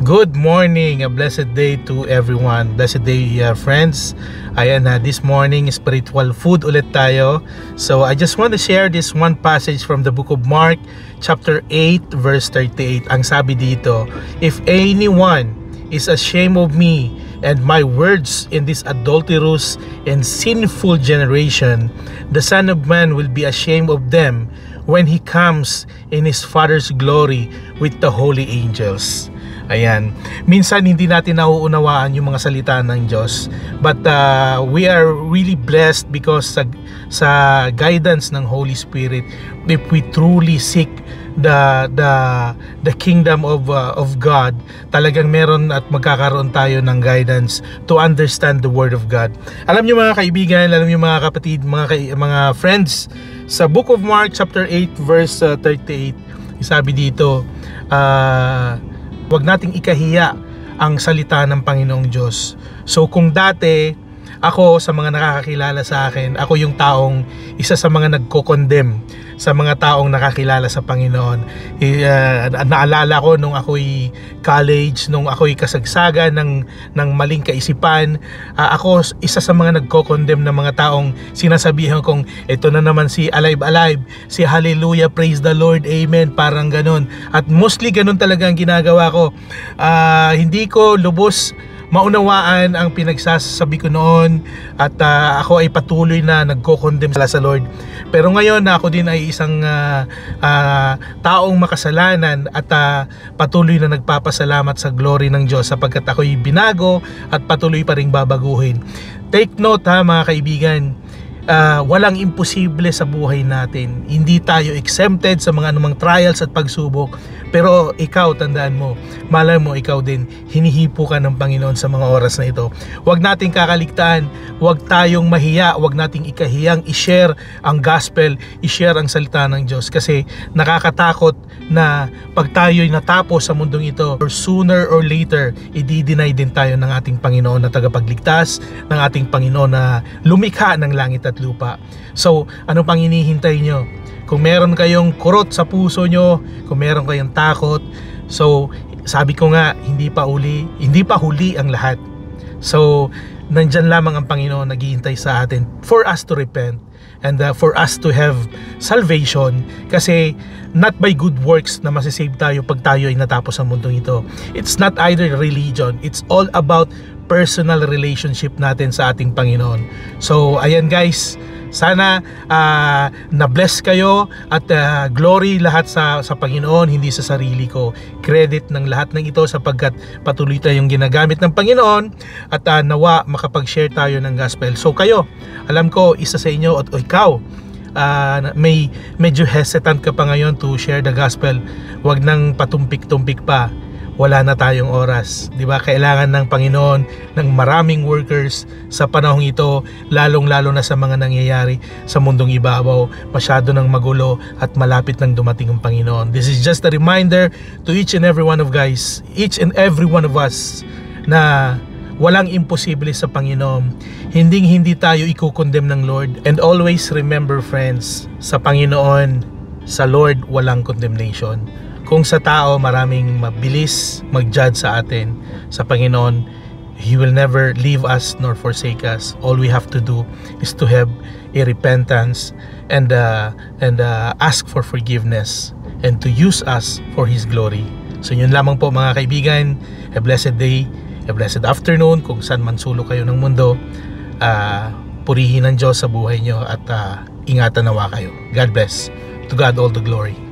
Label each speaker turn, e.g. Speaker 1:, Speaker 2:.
Speaker 1: Good morning, a blessed day to everyone. Blessed day, friends. Ayan na, this morning spiritual food ulit tayo. So I just want to share this one passage from the book of Mark, chapter 8, verse 38. Ang sabi dito, "If anyone is ashamed of me and my words in this adulterous and sinful generation, the Son of Man will be ashamed of them when He comes in His Father's glory with the holy angels." Ayan, minsan hindi natin nauunawaan yung mga salita ng Diyos, but we are really blessed because sa guidance ng Holy Spirit, if we truly seek the kingdom of God, talagang meron at magkakaroon tayo ng guidance to understand the Word of God. Alam niyo mga kaibigan, alam niyo mga kapatid, mga friends, sa book of Mark chapter 8 verse 38, sabi dito, wag nating ikahiya ang salita ng Panginoong Diyos. So kung dati ako, sa mga nakakakilala sa akin, ako yung taong isa sa mga nagko-condemn sa mga taong nakakilala sa Panginoon. Naalala ko nung ako'y college, nung ako'y kasagsagan ng maling kaisipan, ako isa sa mga nagko-condemn ng mga taong sinasabihan kong ito na naman si alive, si hallelujah, praise the Lord, amen, parang ganun. At mostly ganun talaga ang ginagawa ko. Hindi ko lubos maunawaan ang pinagsasabi ko noon, at ako ay patuloy na nagko-condemn sa Lord. Pero ngayon na ako din ay isang taong makasalanan at patuloy na nagpapasalamat sa glory ng Diyos sapagkat ako'y binago at patuloy pa ring babaguhin. Take note ha mga kaibigan, walang imposible sa buhay natin. Hindi tayo exempted sa mga anumang trials at pagsubok. Pero ikaw, tandaan mo, malay mo ikaw din, hinihipo ka ng Panginoon sa mga oras na ito. Huwag nating kakaligtaan, huwag tayong mahiya, huwag nating ikahiyang i-share ang gospel, i-share ang salita ng Diyos. Kasi nakakatakot na pag tayo'y natapos sa mundong ito, or sooner or later, i-deny din tayo ng ating Panginoon na tagapagligtas, ng ating Panginoon na lumikha ng langit at lupa. So, ano pang hinihintay nyo? Kung meron kayong kurot sa puso nyo, kung meron kayong takot, so sabi ko nga, hindi pa huli ang lahat. So nandyan lamang ang Panginoon naghihintay sa atin for us to repent and for us to have salvation, kasi not by good works na masisave tayo pag tayo ay natapos sa mundong ito. It's not either religion, it's all about personal relationship natin sa ating Panginoon. So ayan guys, sana na-bless kayo at glory lahat sa Panginoon, hindi sa sarili ko. Credit ng lahat ng ito sapagkat patuloy tayong ginagamit ng Panginoon at nawa makapag-share tayo ng gospel. So kayo, alam ko isa sa inyo at ikaw, may medyo hesitant ka pa ngayon to share the gospel. Huwag nang patumpik-tumpik pa. Wala na tayong oras, di ba? Kailangan ng Panginoon ng maraming workers sa panahong ito, lalong-lalo na sa mga nangyayari sa mundong ibabaw. Masyado nang magulo at malapit nang dumating ang Panginoon. This is just a reminder to each and every one of us na walang imposible sa Panginoon. Hindi tayo ikukondem ng Lord. And always remember friends, sa Panginoon, sa Lord walang condemnation. Kung sa tao maraming mabilis mag-judge sa atin, sa Panginoon, He will never leave us nor forsake us. All we have to do is to have a repentance and ask for forgiveness and to use us for His glory. So yun lamang po mga kaibigan. A blessed day, a blessed afternoon kung saan man sulok kayo ng mundo. Purihin ng Diyos sa buhay nyo at ingatan nawa kayo. God bless. To God all the glory.